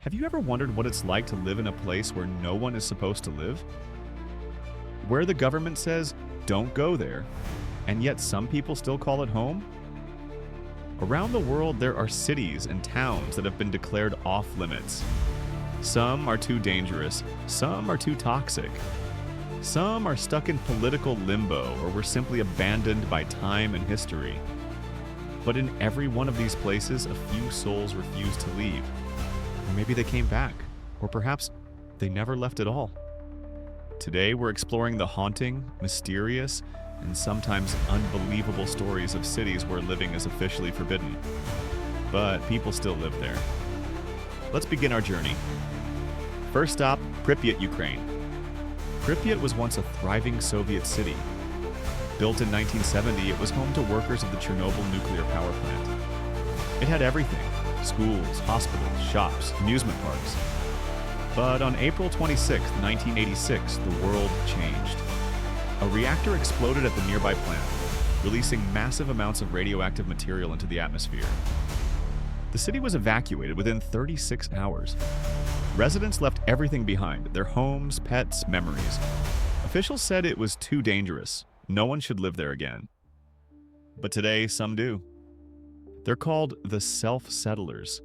Have you ever wondered what it's like to live in a place where no one is supposed to live? Where the government says, don't go there, and yet some people still call it home? Around the world, there are cities and towns that have been declared off-limits. Some are too dangerous, some are too toxic. Some are stuck in political limbo or were simply abandoned by time and history. But in every one of these places, a few souls refused to leave. Or maybe they came back, or perhaps they never left at all. Today, we're exploring the haunting, mysterious, and sometimes unbelievable stories of cities where living is officially forbidden. But people still live there. Let's begin our journey. First stop, Pripyat, Ukraine. Pripyat was once a thriving Soviet city. Built in 1970, it was home to workers of the Chernobyl nuclear power plant. It had everything: schools, hospitals, shops, amusement parks. But on April 26, 1986, the world changed. A reactor exploded at the nearby plant, releasing massive amounts of radioactive material into the atmosphere. The city was evacuated within 36 hours. Residents left everything behind: their homes, pets, memories. Officials said it was too dangerous. No one should live there again. But today, some do. They're called the self-settlers,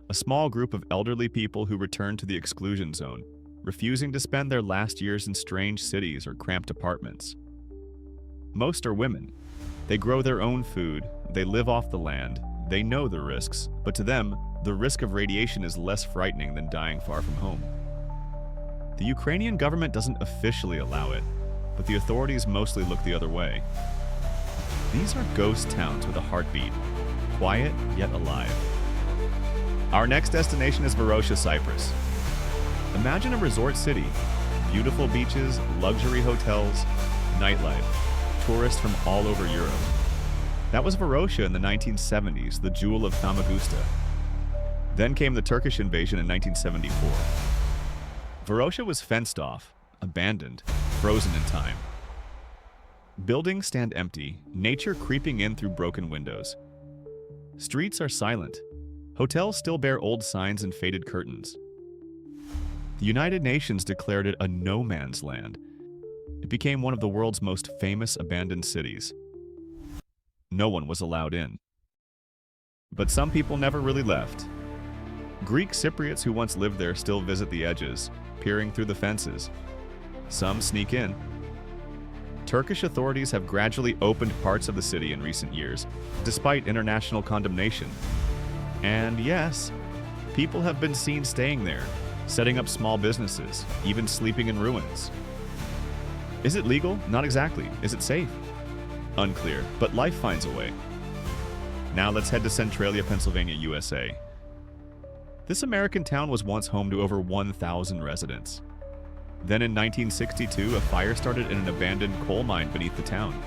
a small group of elderly people who return to the exclusion zone, refusing to spend their last years in strange cities or cramped apartments. Most are women. They grow their own food, they live off the land, they know the risks, but to them, the risk of radiation is less frightening than dying far from home. The Ukrainian government doesn't officially allow it, but the authorities mostly look the other way. These are ghost towns with a heartbeat, quiet yet alive. Our next destination is Varosha, Cyprus. Imagine a resort city: beautiful beaches, luxury hotels, nightlife, tourists from all over Europe. That was Varosha in the 1970s, the jewel of Famagusta. Then came the Turkish invasion in 1974. Varosha was fenced off, abandoned, frozen in time. Buildings stand empty, nature creeping in through broken windows. Streets are silent. Hotels still bear old signs and faded curtains. The United Nations declared it a no-man's land. It became one of the world's most famous abandoned cities. No one was allowed in. But some people never really left. Greek Cypriots who once lived there still visit the edges, peering through the fences. Some sneak in. Turkish authorities have gradually opened parts of the city in recent years, despite international condemnation. And yes, people have been seen staying there, setting up small businesses, even sleeping in ruins. Is it legal? Not exactly. Is it safe? Unclear, but life finds a way. Now let's head to Centralia, Pennsylvania, USA. This American town was once home to over 1,000 residents. Then in 1962, a fire started in an abandoned coal mine beneath the town.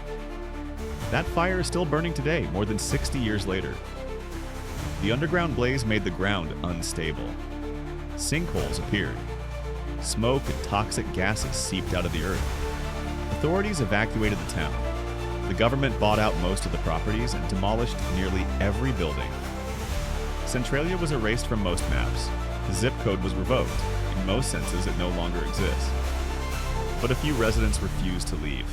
That fire is still burning today, more than 60 years later. The underground blaze made the ground unstable. Sinkholes appeared. Smoke and toxic gases seeped out of the earth. Authorities evacuated the town. The government bought out most of the properties and demolished nearly every building. Centralia was erased from most maps. The zip code was revoked. In most senses, it no longer exists. But a few residents refused to leave.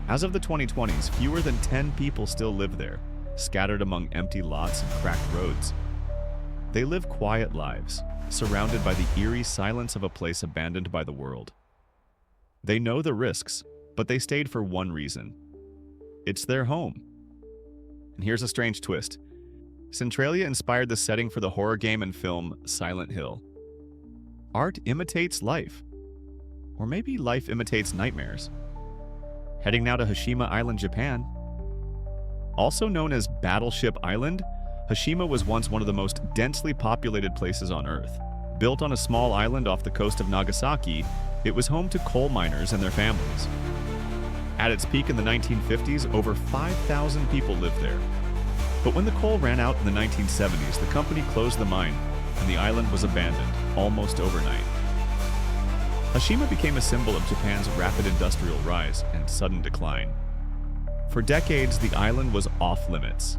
As of the 2020s, fewer than 10 people still live there, scattered among empty lots and cracked roads. They live quiet lives, surrounded by the eerie silence of a place abandoned by the world. They know the risks, but they stayed for one reason. It's their home. And here's a strange twist. Centralia inspired the setting for the horror game and film Silent Hill. Art imitates life. Or maybe life imitates nightmares. Heading now to Hashima Island, Japan. Also known as Battleship Island, Hashima was once one of the most densely populated places on Earth. Built on a small island off the coast of Nagasaki, it was home to coal miners and their families. At its peak in the 1950s, over 5,000 people lived there. But when the coal ran out in the 1970s, the company closed the mine, and the island was abandoned, almost overnight. Hashima became a symbol of Japan's rapid industrial rise and sudden decline. For decades, the island was off-limits.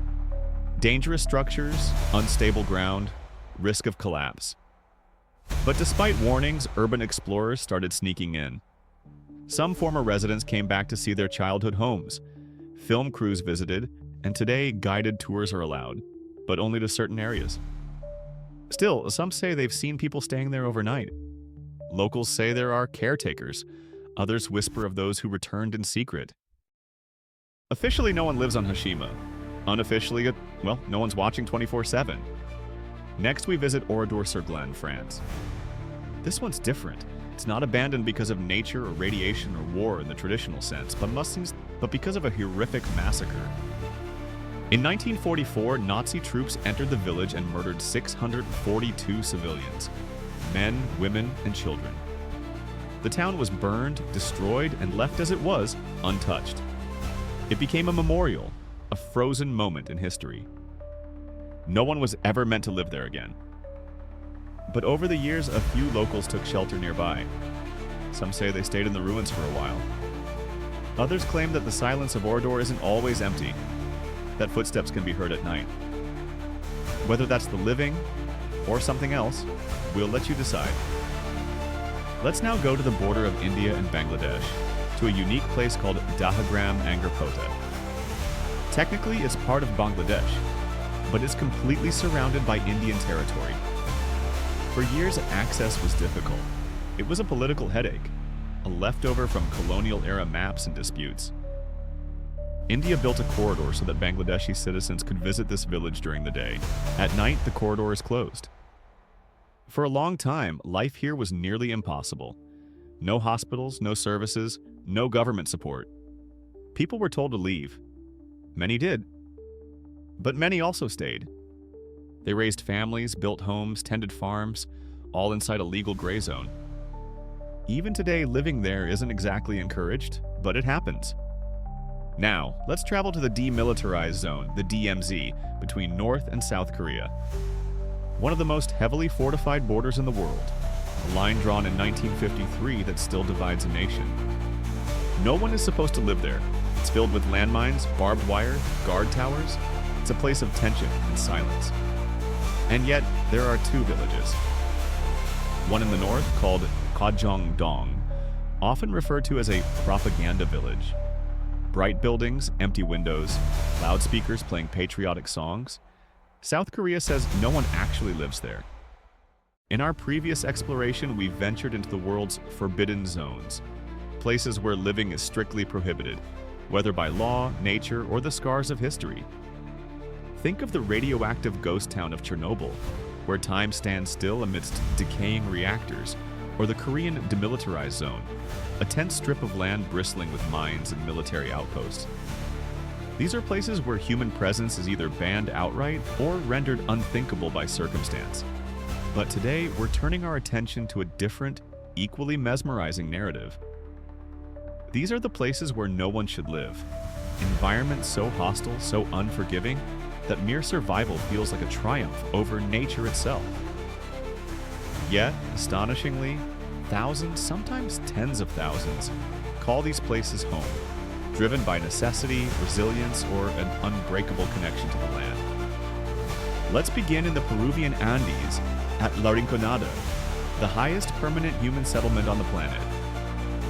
Dangerous structures, unstable ground, risk of collapse. But despite warnings, urban explorers started sneaking in. Some former residents came back to see their childhood homes. Film crews visited, and today guided tours are allowed, but only to certain areas. Still, some say they've seen people staying there overnight. Locals say there are caretakers. Others whisper of those who returned in secret. Officially, no one lives on Hashima. Unofficially, well, no one's watching 24/7. Next, we visit Oradour-sur-Glane, France. This one's different. It's not abandoned because of nature or radiation or war in the traditional sense, but because of a horrific massacre. In 1944, Nazi troops entered the village and murdered 642 civilians, men, women, and children. The town was burned, destroyed, and left as it was, untouched. It became a memorial, a frozen moment in history. No one was ever meant to live there again. But over the years, a few locals took shelter nearby. Some say they stayed in the ruins for a while. Others claim that the silence of Oradour isn't always empty, that footsteps can be heard at night. Whether that's the living or something else, we'll let you decide. Let's now go to the border of India and Bangladesh, to a unique place called Dahagram Angarpota. Technically, it's part of Bangladesh, but it's completely surrounded by Indian territory. For years, access was difficult. It was a political headache, a leftover from colonial-era maps and disputes. India built a corridor so that Bangladeshi citizens could visit this village during the day. At night, the corridor is closed. For a long time, life here was nearly impossible. No hospitals, no services, no government support. People were told to leave. Many did. But many also stayed. They raised families, built homes, tended farms, all inside a legal gray zone. Even today, living there isn't exactly encouraged, but it happens. Now, let's travel to the demilitarized zone, the DMZ, between North and South Korea. One of the most heavily fortified borders in the world, a line drawn in 1953 that still divides a nation. No one is supposed to live there. It's filled with landmines, barbed wire, guard towers. It's a place of tension and silence. And yet, there are two villages. One in the north, called Kwajongdong, often referred to as a propaganda village. Bright buildings, empty windows, loudspeakers playing patriotic songs. South Korea says no one actually lives there. In our previous exploration, we ventured into the world's forbidden zones, places where living is strictly prohibited, whether by law, nature, or the scars of history. Think of the radioactive ghost town of Chernobyl, where time stands still amidst decaying reactors, or the Korean demilitarized zone, a tense strip of land bristling with mines and military outposts. These are places where human presence is either banned outright or rendered unthinkable by circumstance. But today, we're turning our attention to a different, equally mesmerizing narrative. These are the places where no one should live. Environments so hostile, so unforgiving, that mere survival feels like a triumph over nature itself. Yet, astonishingly, thousands, sometimes tens of thousands, call these places home, driven by necessity, resilience, or an unbreakable connection to the land. Let's begin in the Peruvian Andes at La Rinconada, the highest permanent human settlement on the planet.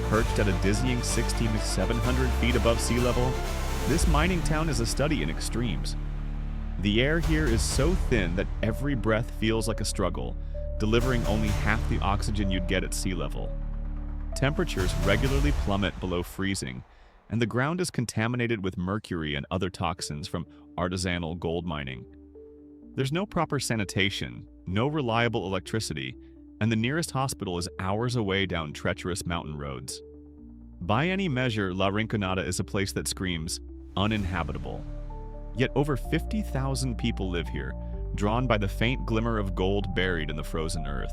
Perched at a dizzying 6,700 feet above sea level, this mining town is a study in extremes. The air here is so thin that every breath feels like a struggle, delivering only half the oxygen you'd get at sea level. Temperatures regularly plummet below freezing, and the ground is contaminated with mercury and other toxins from artisanal gold mining. There's no proper sanitation, no reliable electricity, and the nearest hospital is hours away down treacherous mountain roads. By any measure, La Rinconada is a place that screams uninhabitable. Yet over 50,000 people live here, drawn by the faint glimmer of gold buried in the frozen earth.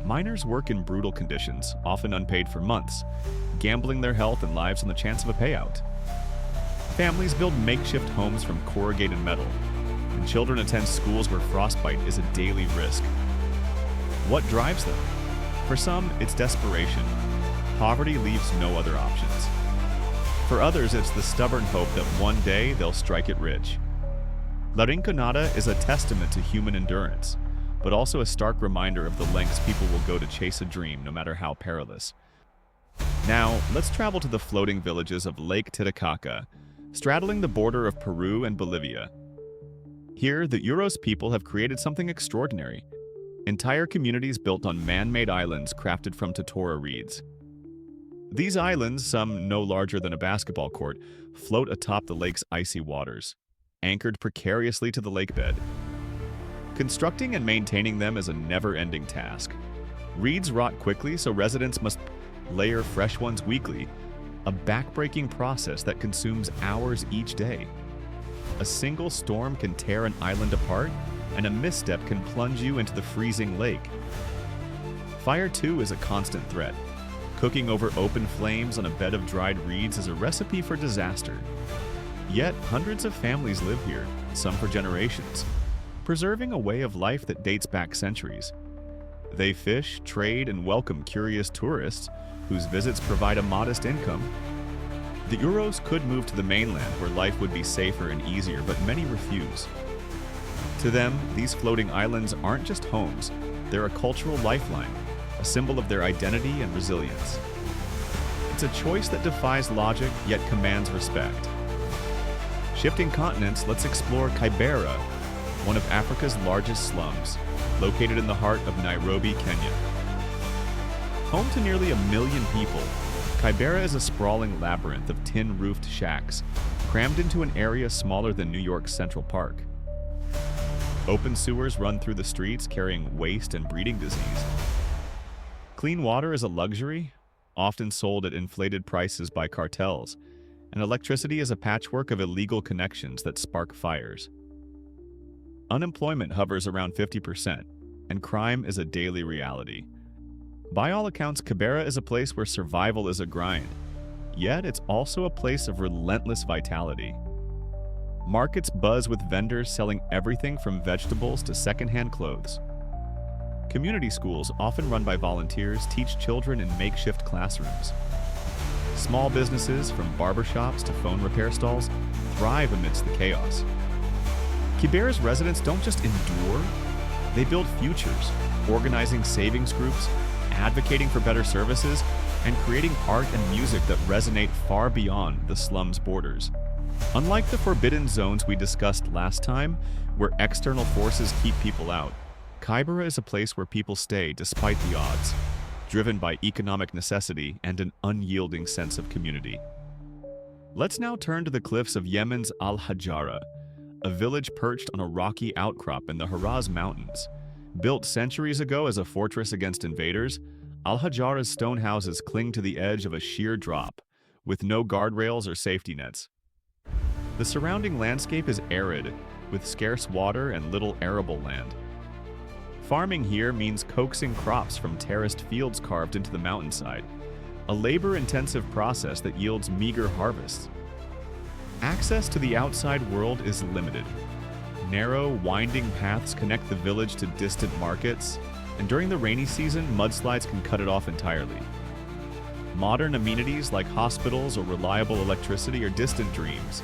Miners work in brutal conditions, often unpaid for months, gambling their health and lives on the chance of a payout. Families build makeshift homes from corrugated metal, and children attend schools where frostbite is a daily risk. What drives them? For some, it's desperation. Poverty leaves no other options. For others, it's the stubborn hope that one day they'll strike it rich. La Rinconada is a testament to human endurance, but also a stark reminder of the lengths people will go to chase a dream, no matter how perilous. Now, let's travel to the floating villages of Lake Titicaca, straddling the border of Peru and Bolivia. Here, the Uros people have created something extraordinary. Entire communities built on man-made islands crafted from totora reeds. These islands, some no larger than a basketball court, float atop the lake's icy waters, anchored precariously to the lakebed. Constructing and maintaining them is a never-ending task. Reeds rot quickly, so residents must layer fresh ones weekly, a back-breaking process that consumes hours each day. A single storm can tear an island apart, and a misstep can plunge you into the freezing lake. Fire, too, is a constant threat. Cooking over open flames on a bed of dried reeds is a recipe for disaster. Yet, hundreds of families live here, some for generations, preserving a way of life that dates back centuries. They fish, trade, and welcome curious tourists whose visits provide a modest income. The Uros could move to the mainland where life would be safer and easier, but many refuse. To them, these floating islands aren't just homes, they're a cultural lifeline, a symbol of their identity and resilience. It's a choice that defies logic, yet commands respect. Shifting continents, let's explore Kibera, one of Africa's largest slums, located in the heart of Nairobi, Kenya. Home to nearly 1 million people, Kibera is a sprawling labyrinth of tin-roofed shacks, crammed into an area smaller than New York's Central Park. Open sewers run through the streets carrying waste and breeding disease. Clean water is a luxury, often sold at inflated prices by cartels, and electricity is a patchwork of illegal connections that spark fires. Unemployment hovers around 50%, and crime is a daily reality. By all accounts, Kibera is a place where survival is a grind, yet it's also a place of relentless vitality. Markets buzz with vendors selling everything from vegetables to secondhand clothes. Community schools, often run by volunteers, teach children in makeshift classrooms. Small businesses, from barbershops to phone repair stalls, thrive amidst the chaos. Kibera's residents don't just endure, they build futures, organizing savings groups, advocating for better services, and creating art and music that resonate far beyond the slum's borders. Unlike the forbidden zones we discussed last time, where external forces keep people out, Kibera is a place where people stay despite the odds, driven by economic necessity and an unyielding sense of community. Let's now turn to the cliffs of Yemen's Al-Hajara, a village perched on a rocky outcrop in the Haraz Mountains. Built centuries ago as a fortress against invaders, Al-Hajara's stone houses cling to the edge of a sheer drop, with no guardrails or safety nets. The surrounding landscape is arid, with scarce water and little arable land. Farming here means coaxing crops from terraced fields carved into the mountainside, a labor-intensive process that yields meager harvests. Access to the outside world is limited. Narrow, winding paths connect the village to distant markets, and during the rainy season, mudslides can cut it off entirely. Modern amenities like hospitals or reliable electricity are distant dreams.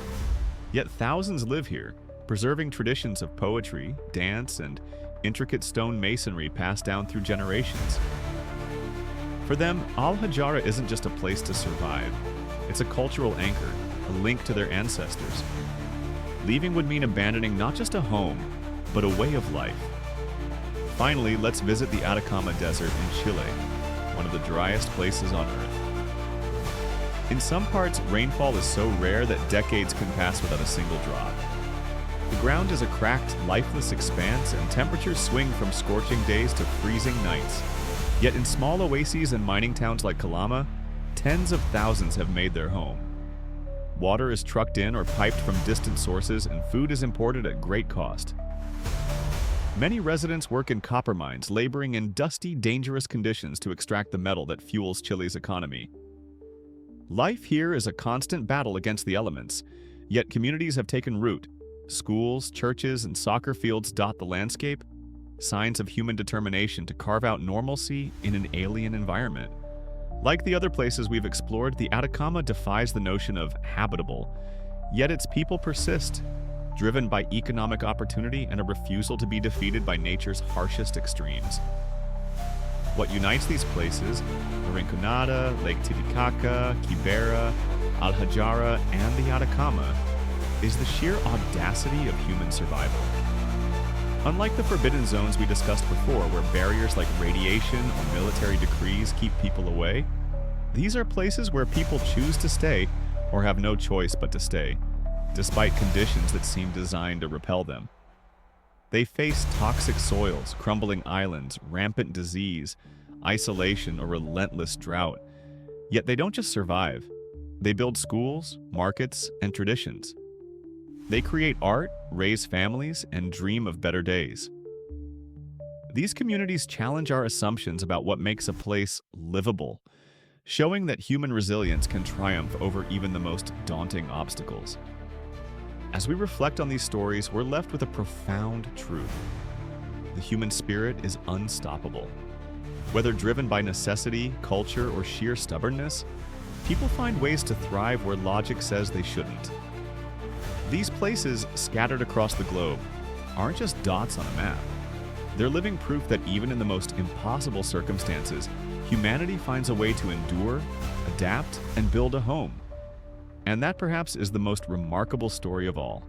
Yet thousands live here, preserving traditions of poetry, dance, and intricate stone masonry passed down through generations. For them, Al-Hajara isn't just a place to survive. It's a cultural anchor, a link to their ancestors. Leaving would mean abandoning not just a home, but a way of life. Finally, let's visit the Atacama Desert in Chile, one of the driest places on Earth. In some parts, rainfall is so rare that decades can pass without a single drop. The ground is a cracked, lifeless expanse, and temperatures swing from scorching days to freezing nights. Yet in small oases and mining towns like Calama, tens of thousands have made their home. Water is trucked in or piped from distant sources, and food is imported at great cost. Many residents work in copper mines, laboring in dusty, dangerous conditions to extract the metal that fuels Chile's economy. Life here is a constant battle against the elements, yet communities have taken root. Schools, churches, and soccer fields dot the landscape, signs of human determination to carve out normalcy in an alien environment. Like the other places we've explored, the Atacama defies the notion of habitable, yet its people persist, driven by economic opportunity and a refusal to be defeated by nature's harshest extremes. What unites these places, Rinconada, Lake Titicaca, Kibera, Al-Hajara, and the Atacama, is the sheer audacity of human survival. Unlike the forbidden zones we discussed before, where barriers like radiation or military decrees keep people away, these are places where people choose to stay or have no choice but to stay, despite conditions that seem designed to repel them. They face toxic soils, crumbling islands, rampant disease, isolation, or relentless drought. Yet they don't just survive. They build schools, markets, and traditions. They create art, raise families, and dream of better days. These communities challenge our assumptions about what makes a place livable, showing that human resilience can triumph over even the most daunting obstacles. As we reflect on these stories, we're left with a profound truth. The human spirit is unstoppable. Whether driven by necessity, culture, or sheer stubbornness, people find ways to thrive where logic says they shouldn't. These places, scattered across the globe, aren't just dots on a map. They're living proof that even in the most impossible circumstances, humanity finds a way to endure, adapt, and build a home. And that perhaps is the most remarkable story of all.